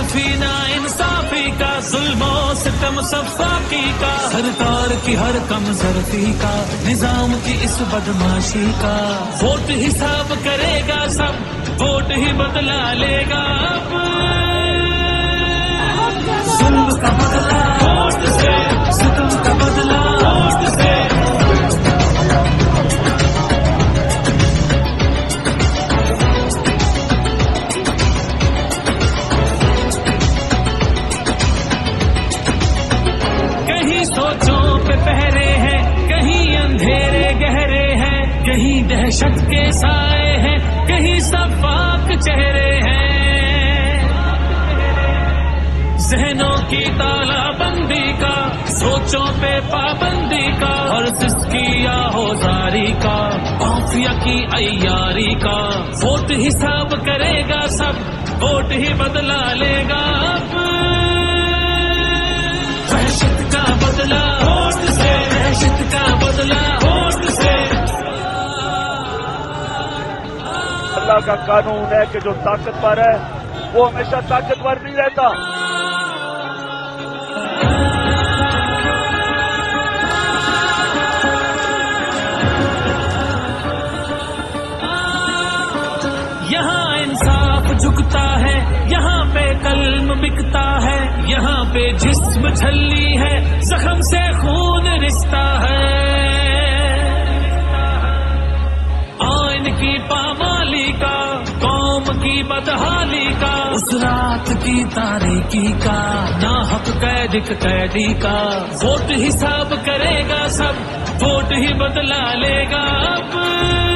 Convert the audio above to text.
काफी ना इंसाफी का, जुल्मो सितम सब फाकी का, सरकार की हर कम जरफी का, निजाम की इस बदमाशी का। वोट हिसाब करेगा सब, वोट ही बदला लेगा अब। जुल्म का बदला वोट से, सितम का बदला वोट से। कहीं सोचों पे पहरे हैं, कहीं अंधेरे गहरे हैं, कहीं दहशत के साए हैं, कहीं सफाक चेहरे हैं। जहनों की तालाबंदी का, सोचों पे पाबंदी का, और जिसकी आहोजारी का, माफिया की अय्यारी का। वोट हिसाब करेगा सब, वोट ही बदला लेगा अब। दहशत का बदला वोट से, दहशत का बदला वोट से। अल्लाह का कानून है कि जो ताकतवर है वो हमेशा ताकतवर नहीं रहता। यहाँ इंसाफ झुकता है, यहाँ पे कल्म बिकता है, यहाँ पे जिस्म छल्ली है, जख्म से खून रिश्ता है। आइन की पामाली का, कौम की बदहाली का, उस रात की तारीकी का, नाहक कैदी का। वोट हिसाब करेगा सब, वोट ही बदला लेगा अब।